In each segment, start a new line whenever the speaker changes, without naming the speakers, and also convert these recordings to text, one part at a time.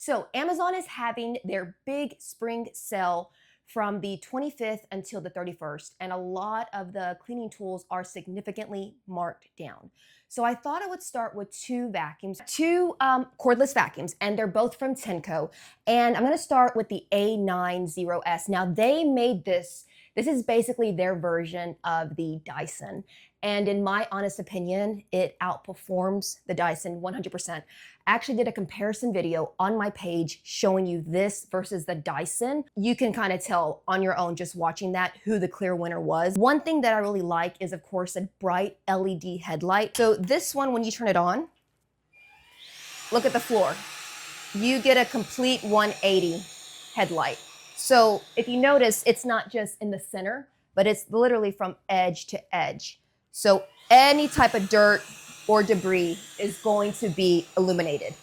So Amazon is having their big spring sale from the 25th until the 31st, and a lot of the cleaning tools are significantly marked down. So I thought I would start with two cordless vacuums, and they're both from TINECO. And I'm gonna start with the A90S. Now they made this is basically their version of the Dyson. And in my honest opinion, it outperforms the Dyson 100%. I actually did a comparison video on my page showing you this versus the Dyson. You can kind of tell on your own just watching that who the clear winner was. One thing that I really like is, of course, a bright LED headlight. So this one, when you turn it on, look at the floor. You get a complete 180 headlight. So if you notice, it's not just in the center, but it's literally from edge to edge. So any type of dirt or debris is going to be illuminated.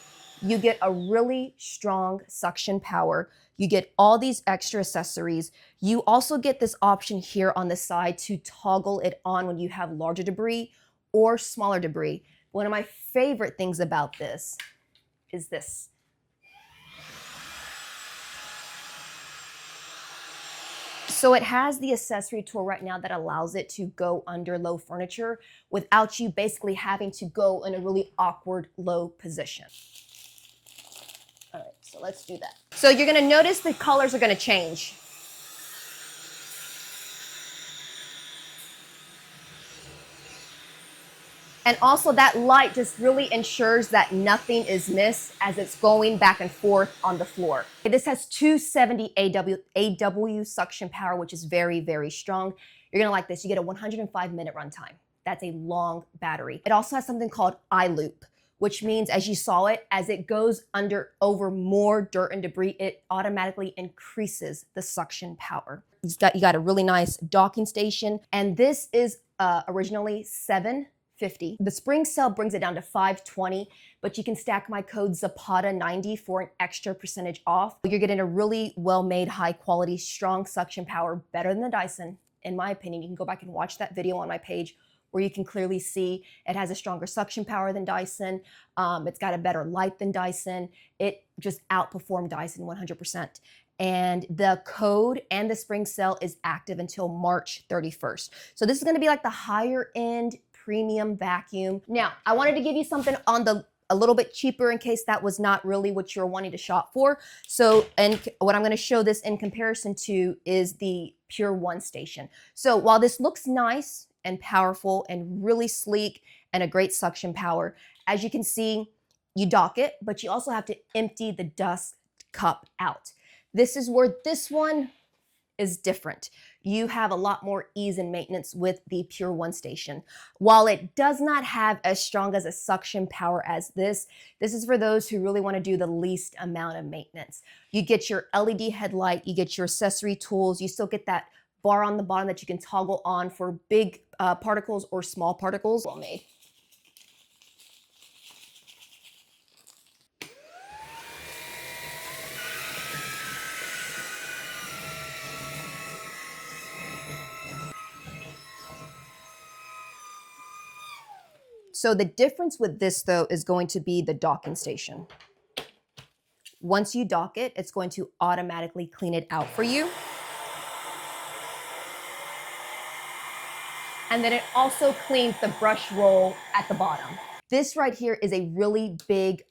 You get a really strong suction power. You get all these extra accessories. You also get this option here on the side to toggle it on when you have larger debris or smaller debris. One of my favorite things about this is this. So it has the accessory tool right now that allows it to go under low furniture without you basically having to go in a really awkward low position. All right, so let's do that. So you're gonna notice the colors are gonna change. And also that light just really ensures that nothing is missed as it's going back and forth on the floor. This has 270 AW suction power, which is very, very strong. You're gonna like this. You get a 105-minute runtime. That's a long battery. It also has something called iLoop, which means, as you saw it, as it goes over more dirt and debris, it automatically increases the suction power. You got a really nice docking station, and this is originally $750. The spring sale brings it down to $520, but you can stack my code ZAPATA90 for an extra percentage off. You're getting a really well-made, high-quality, strong suction power, better than the Dyson, in my opinion. You can go back and watch that video on my page where you can clearly see it has a stronger suction power than Dyson. It's got a better light than Dyson. It just outperformed Dyson 100%. And the code and the spring sale is active until March 31st. So this is gonna be like the higher end premium vacuum. Now, I wanted to give you something on a little bit cheaper in case that was not really what you're wanting to shop for. So, and what I'm gonna show this in comparison to is the Pure One station. So while this looks nice and powerful and really sleek and a great suction power, as you can see, you dock it, but you also have to empty the dust cup out. This is where this one is different. You have a lot more ease in maintenance with the Pure One station. While it does not have as strong as a suction power as this is for those who really want to do the least amount of maintenance. You get your LED headlight, you get your accessory tools, you still get that bar on the bottom that you can toggle on for big particles or small particles. Well made. So the difference with this though is going to be the docking station. Once you dock it, it's going to automatically clean it out for you. And then it also cleans the brush roll at the bottom. This right here is a really big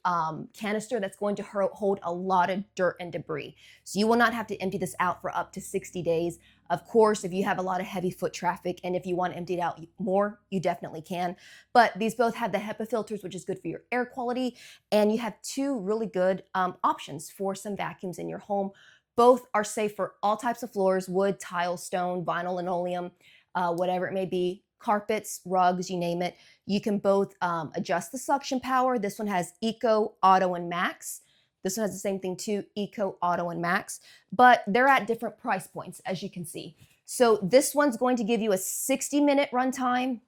canister that's going to hold a lot of dirt and debris. So you will not have to empty this out for up to 60 days. Of course, if you have a lot of heavy foot traffic and if you want to empty it out more, you definitely can. But these both have the HEPA filters, which is good for your air quality. And you have two really good options for some vacuums in your home. Both are safe for all types of floors: wood, tile, stone, vinyl, linoleum, whatever it may be. Carpets, rugs, you name it. You can both adjust the suction power. This one has Eco, Auto, and Max. This one has the same thing too, Eco, Auto, and Max. But they're at different price points, as you can see. So this one's going to give you a 60-minute runtime,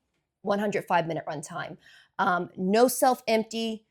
105-minute runtime. No self-empty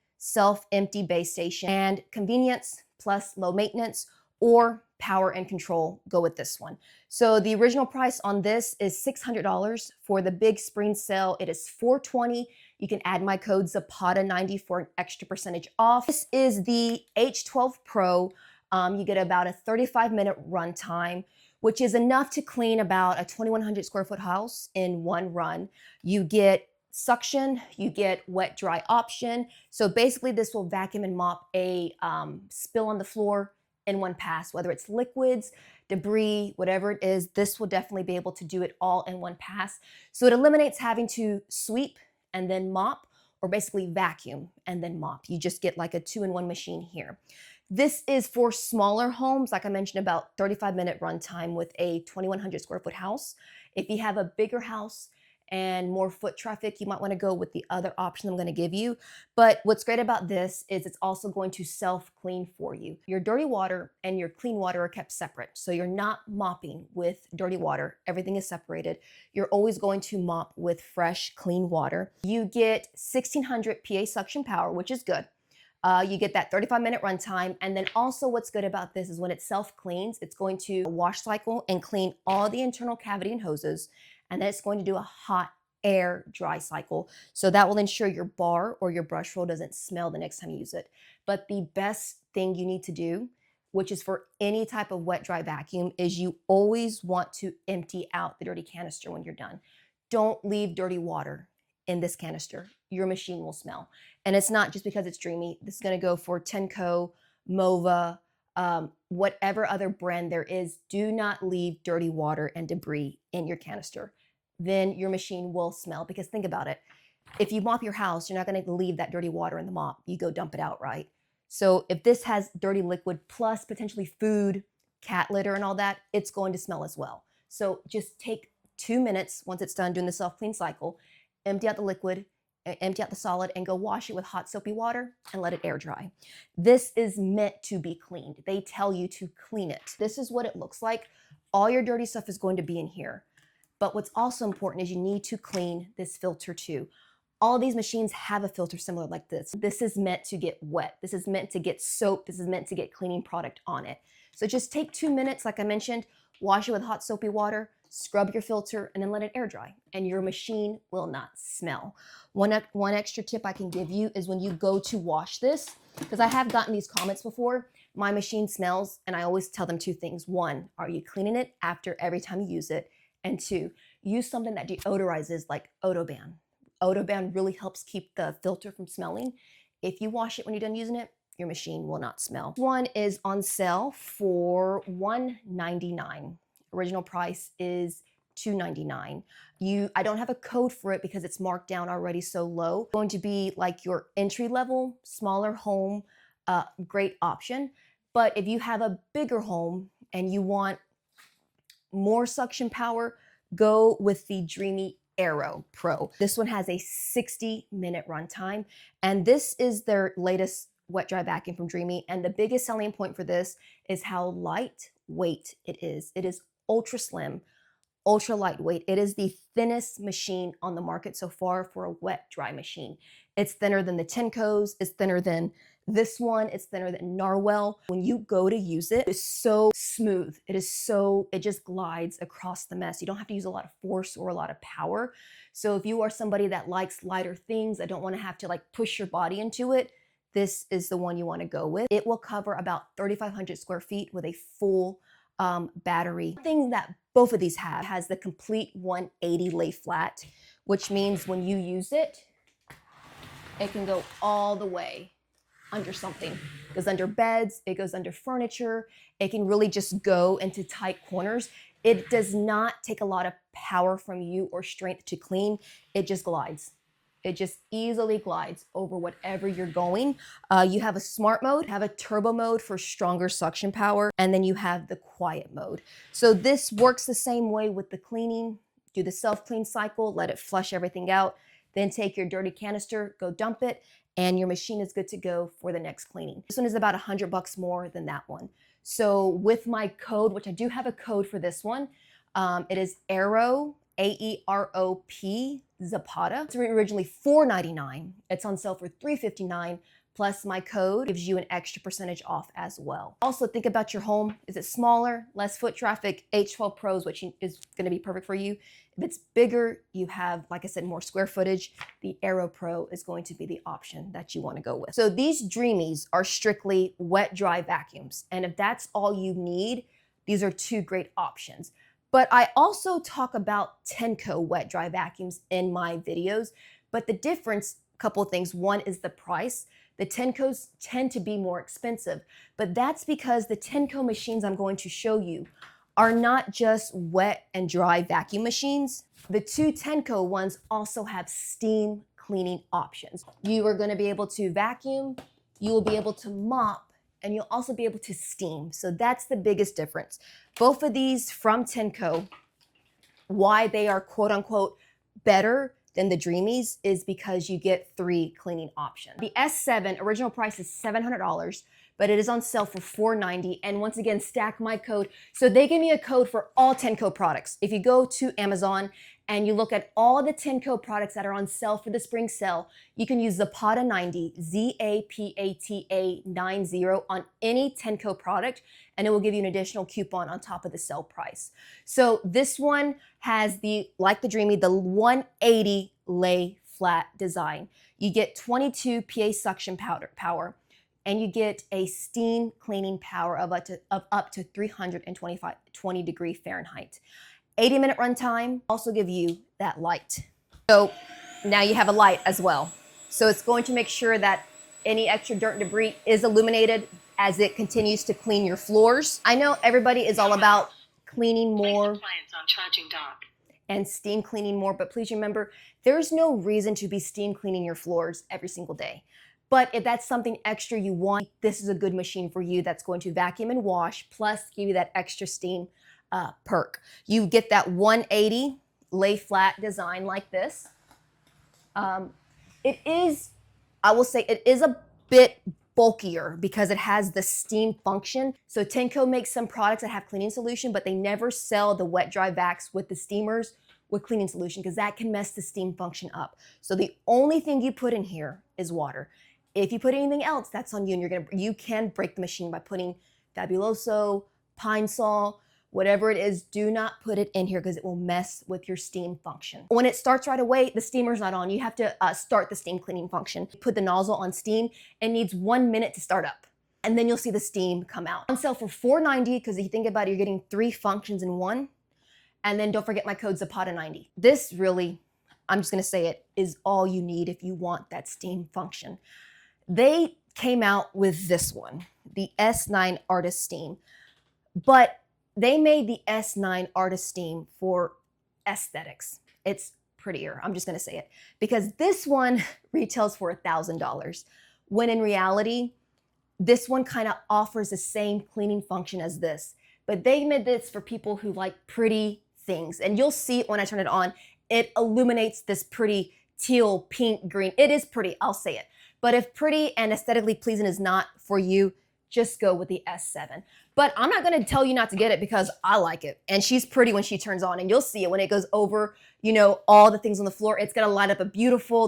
base station, and convenience plus low maintenance, or power and control go with this one. So the original price on this is $600. For the big spring sale, it is $420. You can add my code ZAPATA90 for an extra percentage off. This is the H12 Pro. You get about a 35-minute runtime, which is enough to clean about a 2,100 square foot house in one run. You get suction, you get wet dry option. So basically this will vacuum and mop a spill on the floor in one pass, whether it's liquids, debris, whatever it is. This will definitely be able to do it all in one pass. So it eliminates having to sweep and then mop, or basically vacuum and then mop. You just get like a 2-in-1 machine here. This is for smaller homes, like I mentioned, about 35-minute runtime with a 2,100 square foot house. If you have a bigger house and more foot traffic, you might want to go with the other option I'm going to give you. But what's great about this is it's also going to self-clean for you. Your dirty water and your clean water are kept separate. So you're not mopping with dirty water. Everything is separated. You're always going to mop with fresh, clean water. You get 1,600 PA suction power, which is good. You get that 35-minute runtime. And then also what's good about this is when it self-cleans, it's going to wash cycle and clean all the internal cavity and hoses. And then it's going to do a hot air dry cycle. So that will ensure your bar or your brush roll doesn't smell the next time you use it. But the best thing you need to do, which is for any type of wet dry vacuum, is you always want to empty out the dirty canister when you're done. Don't leave dirty water in this canister. Your machine will smell. And it's not just because it's Dreame. This is going to go for TINECO, Mova, whatever other brand there is. Do not leave dirty water and debris in your canister. Then your machine will smell, because think about it. If you mop your house, you're not going to leave that dirty water in the mop. You go dump it out, right? So if this has dirty liquid plus potentially food, cat litter and all that, it's going to smell as well. So just take 2 minutes once it's done doing the self-clean cycle, empty out the liquid, empty out the solid, and go wash it with hot soapy water and let it air dry. This is meant to be cleaned. They tell you to clean it. This is what it looks like. All your dirty stuff is going to be in here. But what's also important is you need to clean this filter too. All these machines have a filter similar like this. This is meant to get wet. This is meant to get soap. This is meant to get cleaning product on it. So just take 2 minutes, like I mentioned, wash it with hot soapy water, scrub your filter, and then let it air dry, and your machine will not smell. One extra tip I can give you is when you go to wash this, because I have gotten these comments before, my machine smells, and I always tell them 2 things. 1, are you cleaning it after every time you use it? And 2, use something that deodorizes like Odoban. Odoban really helps keep the filter from smelling. If you wash it when you're done using it, your machine will not smell. This one is on sale for $199. Original price is $299. I don't have a code for it because it's marked down already so low. It's going to be like your entry level, smaller home, great option. But if you have a bigger home and you want more suction power, go with the Dreame Aero Pro. This one has a 60-minute runtime, and this is their latest wet dry vacuum from Dreame. And the biggest selling point for this is how lightweight it is. It is ultra slim, ultra lightweight. It is the thinnest machine on the market so far for a wet dry machine. It's thinner than the TINECOs. It's thinner than this one. It's thinner than Narwhal. When you go to use it, it's so smooth. It just glides across the mess. You don't have to use a lot of force or a lot of power. So if you are somebody that likes lighter things, that don't want to have to like push your body into it, this is the one you want to go with. It will cover about 3,500 square feet with a full battery. The thing that both of these has the complete 180 lay flat, which means when you use it, it can go all the way under something. It goes under beds, it goes under furniture. It can really just go into tight corners. It does not take a lot of power from you or strength to clean. It just glides. It just easily glides over whatever you're going. You have a smart mode, have a turbo mode for stronger suction power, and then you have the quiet mode. So this works the same way with the cleaning. Do the self-clean cycle, let it flush everything out, then take your dirty canister, go dump it, and your machine is good to go for the next cleaning. This one is about $100 more than that one. So with my code, which I do have a code for this one, it is AEROPZAPATA. It's originally $499. It's on sale for $359, plus my code gives you an extra percentage off as well. Also, think about your home. Is it smaller, less foot traffic? H12 Pros, which is gonna be perfect for you. If it's bigger, you have, like I said, more square footage, the Aero Pro is going to be the option that you wanna go with. So these Dreamies are strictly wet dry vacuums. And if that's all you need, these are two great options. But I also talk about TINECO wet dry vacuums in my videos. But the difference, a couple of things. One is the price. The TINECOs tend to be more expensive, but that's because the TINECO machines I'm going to show you are not just wet and dry vacuum machines. The two TINECO ones also have steam cleaning options. You are going to be able to vacuum, you will be able to mop, and you'll also be able to steam. So that's the biggest difference. Both of these from TINECO, why they are quote unquote better than the Dreamies is because you get 3 cleaning options. The S7 original price is $700, but it is on sale for $490. And once again, stack my code. So they give me a code for all TINECO products. If you go to Amazon and you look at all the TINECO products that are on sale for the spring sale, you can use Zapata 90, ZAPATA 90 on any TINECO product, and it will give you an additional coupon on top of the sale price. So this one has the, like the Dreamy, the 180 lay flat design. You get 22 PA suction power, and you get a steam cleaning power of up to 320 degree Fahrenheit. 80-minute runtime, also give you that light. So now you have a light as well. So it's going to make sure that any extra dirt and debris is illuminated as it continues to clean your floors. I know everybody is all about cleaning more and steam cleaning more, but please remember, there's no reason to be steam cleaning your floors every single day. But if that's something extra you want, this is a good machine for you that's going to vacuum and wash, plus give you that extra steam perk. You get that 180 lay flat design like this. It is, I will say, it is a bit bulkier because it has the steam function. So TINECO makes some products that have cleaning solution, but they never sell the wet dry vacs with the steamers with cleaning solution because that can mess the steam function up. So the only thing you put in here is water. If you put anything else, that's on you, and you can break the machine by putting Fabuloso, Pine Sol, whatever it is. Do not put it in here because it will mess with your steam function. When it starts right away, the steamer's not on. You have to start the steam cleaning function. Put the nozzle on steam. It needs 1 minute to start up, and then you'll see the steam come out. On sale for $490 because if you think about it, you're getting 3 functions in one. And then don't forget my code Zapata 90. This really, I'm just gonna say it, is all you need if you want that steam function. They came out with this one, the S9 Artist Steam, but they made the S9 Artist Steam for aesthetics. It's prettier, I'm just gonna say it, because this one retails for $1,000, when in reality, this one kind of offers the same cleaning function as this, but they made this for people who like pretty things, and you'll see it when I turn it on. It illuminates this pretty teal, pink, green. It is pretty, I'll say it. But if pretty and aesthetically pleasing is not for you, just go with the S7. But I'm not gonna tell you not to get it because I like it. And she's pretty when she turns on, and you'll see it when it goes over, you know, all the things on the floor. It's gonna light up a beautiful,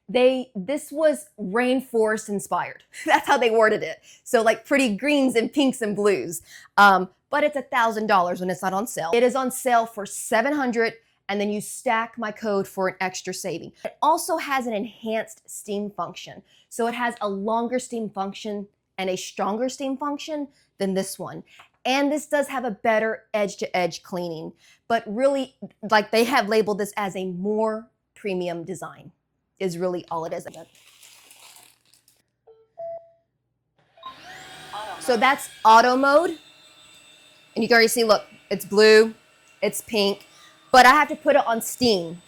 this was rainforest inspired. That's how they worded it. So like pretty greens and pinks and blues. But it's $1,000 when it's not on sale. It is on sale for $700, and then you stack my code for an extra saving. It also has an enhanced steam function. So it has a longer steam function and a stronger steam function than this one. And this does have a better edge-to-edge cleaning, but really, like, they have labeled this as a more premium design, is really all it is. So that's auto mode. And you can already see, look, it's blue, it's pink, but I have to put it on steam.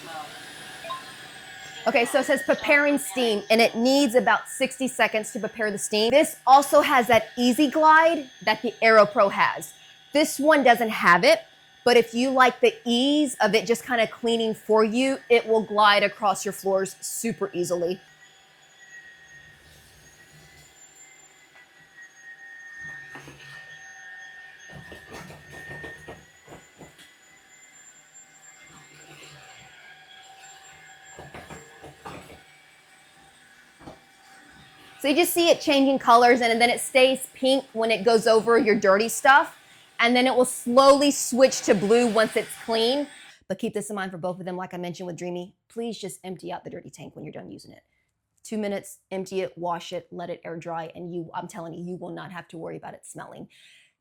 Okay, so it says preparing steam, and it needs about 60 seconds to prepare the steam. This also has that easy glide that the Aero Pro has. This one doesn't have it, but if you like the ease of it just kind of cleaning for you, it will glide across your floors super easily. So you just see it changing colors, and then it stays pink when it goes over your dirty stuff, and then it will slowly switch to blue once it's clean. But keep this in mind for both of them, like I mentioned with Dreame, please just empty out the dirty tank when you're done using it. 2 minutes, empty it, wash it, let it air dry, and I'm telling you, you will not have to worry about it smelling.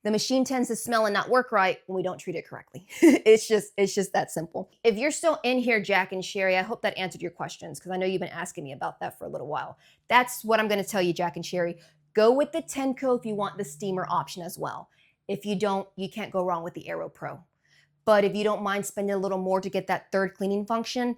The machine tends to smell and not work right when we don't treat it correctly. It's just that simple. If you're still in here, Jack and Sherry, I hope that answered your questions, because I know you've been asking me about that for a little while. That's what I'm going to tell you, Jack and Sherry. Go with the TINECO if you want the steamer option as well. If you don't, you can't go wrong with the Aero Pro. But if you don't mind spending a little more to get that third cleaning function,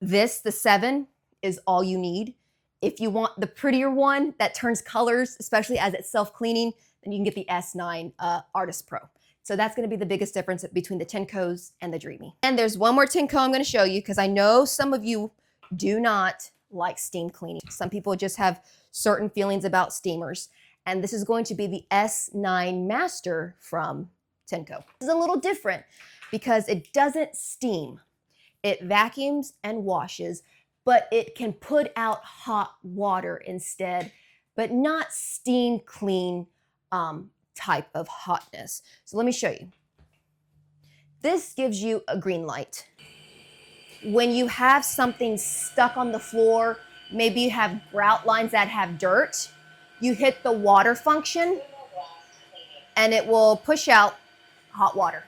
the 7, is all you need. If you want the prettier one that turns colors, especially as it's self-cleaning, then you can get the S9 Artist Pro. So that's going to be the biggest difference between the TINECOs and the Dreame. And there's one more TINECO I'm going to show you, because I know some of you do not like steam cleaning. Some people just have certain feelings about steamers. And this is going to be the S9 Master from TINECO. This is a little different because it doesn't steam. It vacuums and washes, but it can put out hot water instead, but not steam clean type of hotness. So let me show you. This gives you a green light. When you have something stuck on the floor, maybe you have grout lines that have dirt, you hit the water function and it will push out hot water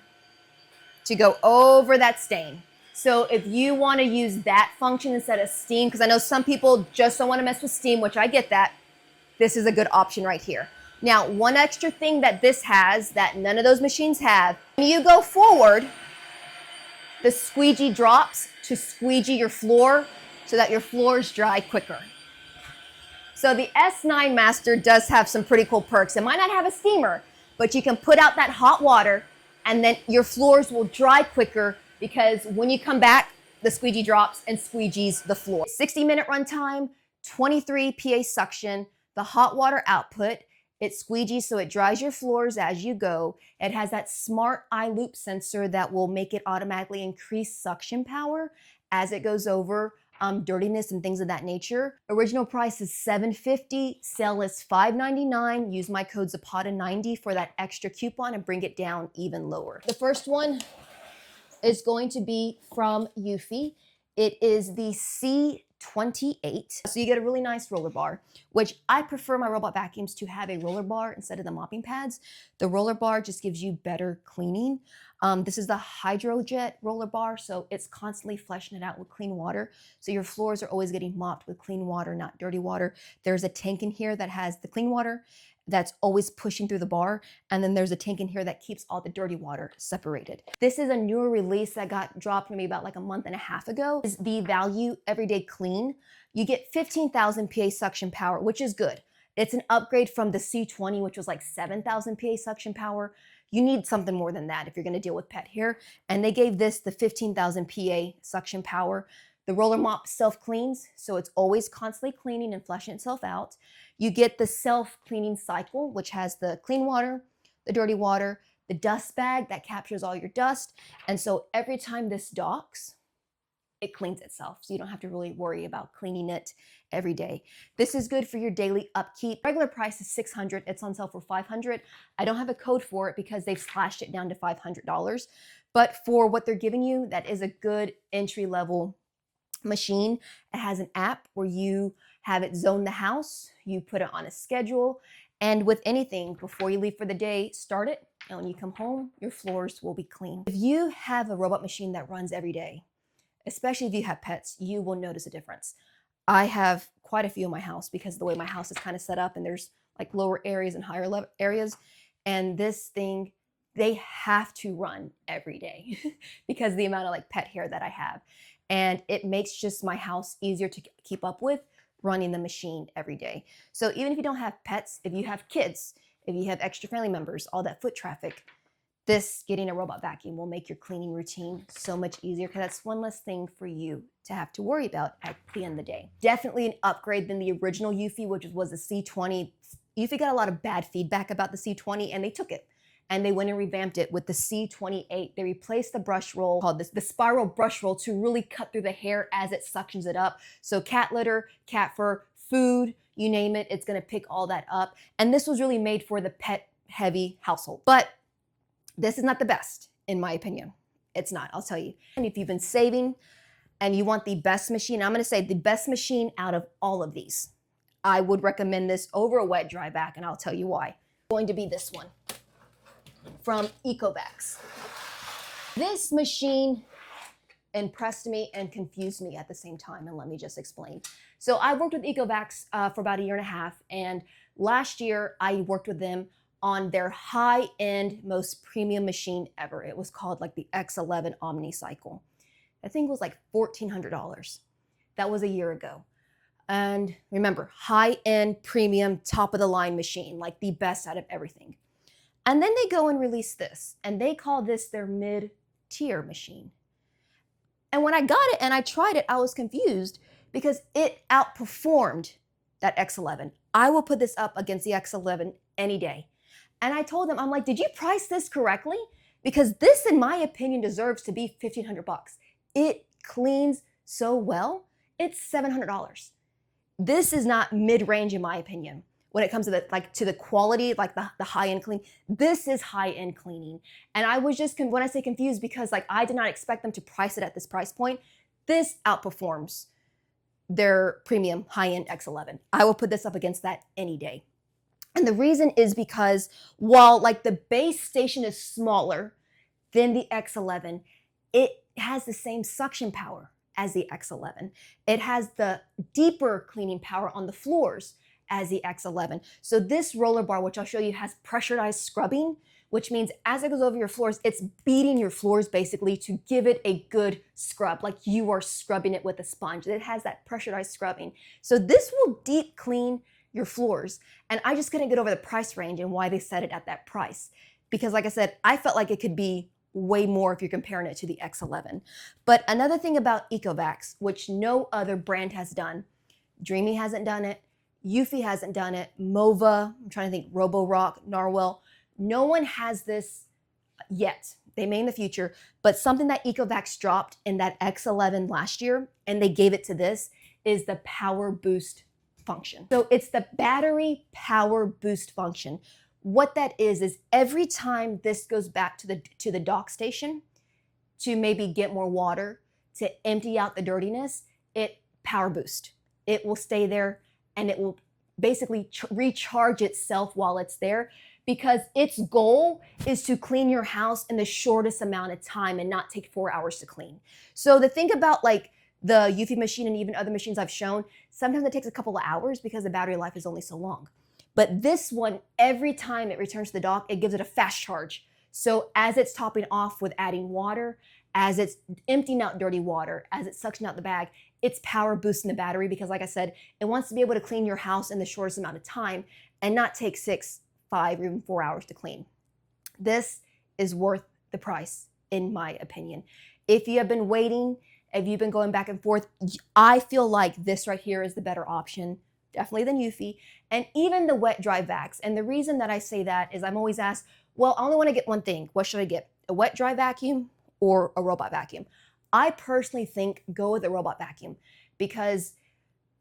to go over that stain. So if you want to use that function instead of steam, because I know some people just don't want to mess with steam, which I get that, this is a good option right here. Now, one extra thing that this has that none of those machines have, when you go forward, the squeegee drops to squeegee your floor so that your floors dry quicker. So the S9 Master does have some pretty cool perks. It might not have a steamer, but you can put out that hot water and then your floors will dry quicker, because when you come back, the squeegee drops and squeegees the floor. 60-minute runtime, 23 PA suction, the hot water output. It squeegees so it dries your floors as you go. It has that smart eye loop sensor that will make it automatically increase suction power as it goes over dirtiness and things of that nature. Original price is $750, sale is $599. Use my code ZAPATA90 for that extra coupon and bring it down even lower. The first one is going to be from Eufy. It is the C28. So you get a really nice roller bar, which I prefer my robot vacuums to have a roller bar instead of the mopping pads. The roller bar just gives you better cleaning. This is the Hydrojet roller bar, so it's constantly flushing it out with clean water. So your floors are always getting mopped with clean water, not dirty water. There's a tank in here that has the clean water that's always pushing through the bar. And then there's a tank in here that keeps all the dirty water separated. This is a newer release that got dropped maybe about like a month and a half ago. Is the Value Everyday Clean. You get 15,000 PA suction power, which is good. It's an upgrade from the C20, which was like 7,000 PA suction power. You need something more than that if you're gonna deal with pet hair. And they gave this the 15,000 PA suction power. The roller mop self-cleans, so it's always constantly cleaning and flushing itself out. You get the self-cleaning cycle, which has the clean water, the dirty water, the dust bag that captures all your dust. And so every time this docks, it cleans itself. So you don't have to really worry about cleaning it every day. This is good for your daily upkeep. Regular price is $600. It's on sale for $500. I don't have a code for it because they've slashed it down to $500. But for what they're giving you, that is a good entry-level machine. It has an app where you have it zone the house, you put it on a schedule, and with anything, before you leave for the day, start it, and when you come home, your floors will be clean. If you have a robot machine that runs every day, especially if you have pets, you will notice a difference. I have quite a few in my house because of the way my house is kind of set up, and there's like lower areas and higher level areas, and this thing, they have to run every day because of the amount of like pet hair that I have. And it makes just my house easier to keep up with running the machine every day. So even if you don't have pets, if you have kids, if you have extra family members, all that foot traffic, this getting a robot vacuum will make your cleaning routine so much easier, because that's one less thing for you to have to worry about at the end of the day. Definitely an upgrade than the original Eufy, which was the C20. Eufy got a lot of bad feedback about the C20 and they took it and they went and revamped it with the C28. They replaced the brush roll, called the spiral brush roll, to really cut through the hair as it suctions it up. So cat litter, cat fur, food, you name it, it's gonna pick all that up. And this was really made for the pet heavy household. But this is not the best, in my opinion. It's not, I'll tell you. And if you've been saving and you want the best machine, I'm gonna say the best machine out of all of these, I would recommend this over a wet dry vac, and I'll tell you why. It's going to be this one from Ecovacs. This machine impressed me and confused me at the same time, and let me just explain. So I worked with Ecovacs for about 1.5 years, and last year I worked with them on their high-end, most premium machine ever. It was called like the X11 Omnicycle. I think it was like $1,400. That was a year ago. And remember, high-end, premium, top-of-the-line machine, like the best out of everything. And then they go and release this, and they call this their mid-tier machine. And when I got it and I tried it, I was confused because it outperformed that X11. I will put this up against the X11 any day. And I told them, I'm like, did you price this correctly? Because this, in my opinion, deserves to be $1,500. It cleans so well. It's $700. This is not mid-range, in my opinion. When it comes to the quality, like the high-end clean, this is high-end cleaning. And I was just, when I say confused, because like I did not expect them to price it at this price point. This outperforms their premium high-end X11. I will put this up against that any day. And the reason is because while like the base station is smaller than the X11, it has the same suction power as the X11. It has the deeper cleaning power on the floors as the X11. So this roller bar, which I'll show you, has pressurized scrubbing, which means as it goes over your floors, it's beating your floors basically to give it a good scrub, like you are scrubbing it with a sponge. It has that pressurized scrubbing. So this will deep clean your floors. And I just couldn't get over the price range and why they set it at that price. Because like I said, I felt like it could be way more if you're comparing it to the X11. But another thing about Ecovacs, which no other brand has done, Dreame hasn't done it, Eufy hasn't done it, Mova, I'm trying to think, Roborock, Narwhal, no one has this yet. They may in the future, but something that Ecovacs dropped in that X11 last year, and they gave it to this, is the power boost function. So it's the battery power boost function. What that is every time this goes back to the dock station to maybe get more water, to empty out the dirtiness, it power boost. It will stay there and it will basically recharge itself while it's there, because its goal is to clean your house in the shortest amount of time and not take 4 hours to clean. So the thing about like the Eufy machine and even other machines I've shown, sometimes it takes a couple of hours because the battery life is only so long. But this one, every time it returns to the dock, it gives it a fast charge. So as it's topping off with adding water, as it's emptying out dirty water, as it's suctioning out the bag, it's power boosting the battery, because like I said, it wants to be able to clean your house in the shortest amount of time and not take 6, 5, or even 4 hours to clean. This is worth the price, in my opinion. If you have been waiting, if you've been going back and forth, I feel like this right here is the better option, definitely than Eufy, and even the wet dry vacs. And the reason that I say that is I'm always asked, well, I only want to get one thing. What should I get? A wet dry vacuum or a robot vacuum? I personally think go with a robot vacuum, because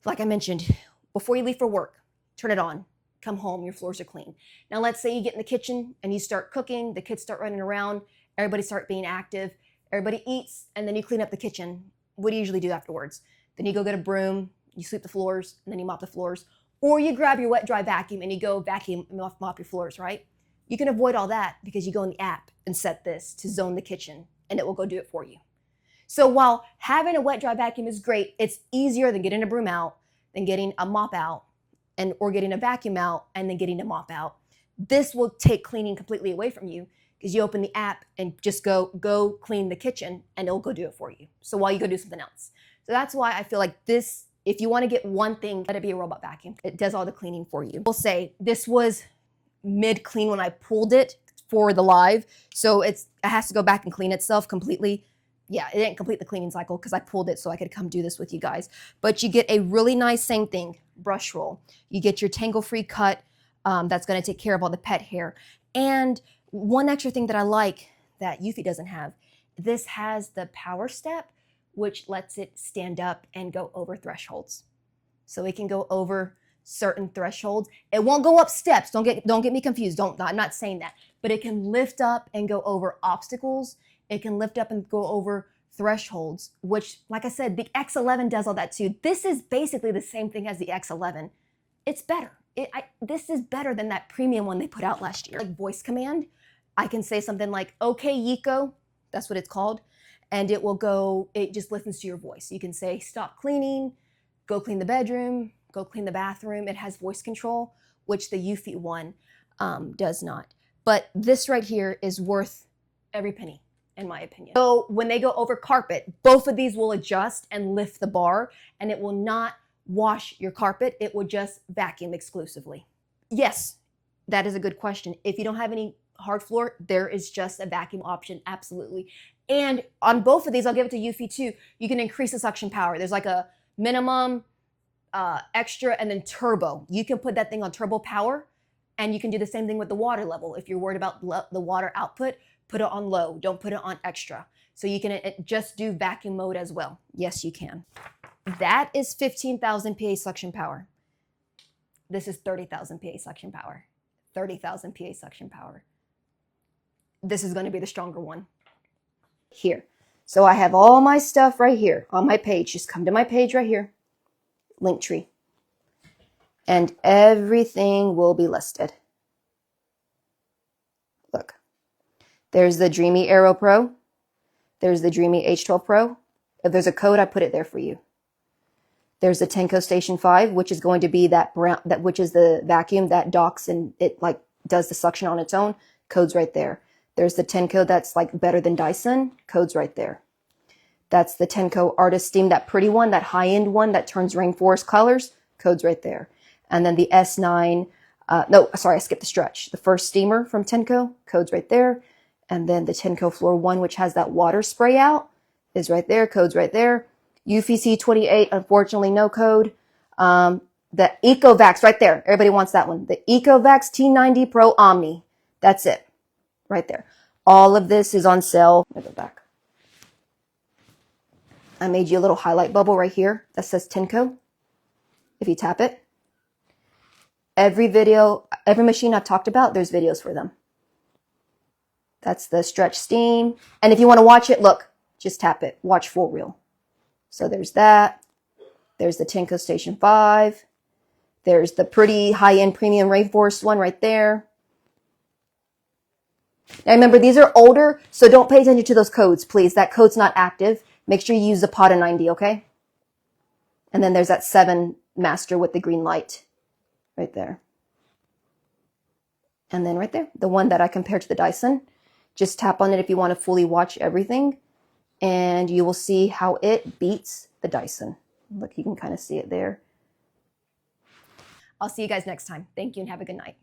like I mentioned, before you leave for work, turn it on, come home, your floors are clean. Now let's say you get in the kitchen and you start cooking, the kids start running around, everybody start being active, everybody eats, and then you clean up the kitchen. What do you usually do afterwards? Then you go get a broom, you sweep the floors, and then you mop the floors. Or you grab your wet dry vacuum and you go vacuum and mop your floors, right? You can avoid all that because you go in the app and set this to zone the kitchen, and it will go do it for you. So while having a wet dry vacuum is great, it's easier than getting a broom out, than getting a mop out, or getting a vacuum out and then getting a mop out. This will take cleaning completely away from you, because you open the app and just go clean the kitchen and it'll go do it for you. So while you go do something else. So that's why I feel like this, if you want to get one thing, let it be a robot vacuum. It does all the cleaning for you. We'll say this was mid-clean when I pulled it for the live. So it has to go back and clean itself completely. Yeah, it didn't complete the cleaning cycle because I pulled it so I could come do this with you guys. But you get a really nice, same thing, brush roll. You get your tangle-free cut that's going to take care of all the pet hair. And one extra thing that I like that Eufy doesn't have, this has the power step, which lets it stand up and go over thresholds. So it can go over certain thresholds. It won't go up steps. Don't get me confused. I'm not saying that. But it can lift up and go over obstacles. It can lift up and go over thresholds, which, like I said, the X11 does all that too. This is basically the same thing as the X11. It's better. This is better than that premium one they put out last year. Like voice command, I can say something like, okay, Yico, that's what it's called, and it just listens to your voice. You can say, stop cleaning, go clean the bedroom, go clean the bathroom. It has voice control, which the Eufy one does not. But this right here is worth every penny, in my opinion. So when they go over carpet, both of these will adjust and lift the bar, and it will not wash your carpet. It will just vacuum exclusively. Yes, that is a good question. If you don't have any hard floor, there is just a vacuum option, absolutely. And on both of these, I'll give it to Eufy too, you can increase the suction power. There's like a minimum, extra, and then turbo. You can put that thing on turbo power, and you can do the same thing with the water level. If you're worried about the water output, put it on low. Don't put it on extra. So you can just do vacuum mode as well. Yes, you can. That is 15,000 PA suction power. This is 30,000 PA suction power. 30,000 PA suction power. This is going to be the stronger one. Here. So I have all my stuff right here on my page. Just come to my page right here. Linktree. And everything will be listed. Look. There's the Dreame Aero Pro. There's the Dreame H12 Pro. If there's a code, I put it there for you. There's the TINECO Station 5, which is going to be which is the vacuum that docks and it like does the suction on its own. Code's right there. There's the TINECO that's like better than Dyson. Code's right there. That's the TINECO Artist Steam, that pretty one, that high-end one that turns rainforest colors. Code's right there. And then the S9, no, sorry, I skipped the stretch. The first steamer from TINECO, code's right there. And then the TINECO Floor 1, which has that water spray out, is right there. Code's right there. Eufy C28, unfortunately, no code. The EcoVax, right there. Everybody wants that one. The EcoVax T90 Pro Omni. That's it. Right there. All of this is on sale. Let me go back. I made you a little highlight bubble right here that says TINECO. If you tap it. Every video, every machine I've talked about, there's videos for them. That's the stretch steam. And if you want to watch it, look, just tap it. Watch full reel. So there's that. There's the TINECO Station 5. There's the pretty high-end premium rainforest one right there. Now remember, these are older, so don't pay attention to those codes, please. That code's not active. Make sure you use the POTA 90, okay? And then there's that 7 Master with the green light right there. And then right there, the one that I compared to the Dyson. Just tap on it if you want to fully watch everything. And you will see how it beats the Dyson. Look, you can kind of see it there. I'll see you guys next time. Thank you and have a good night.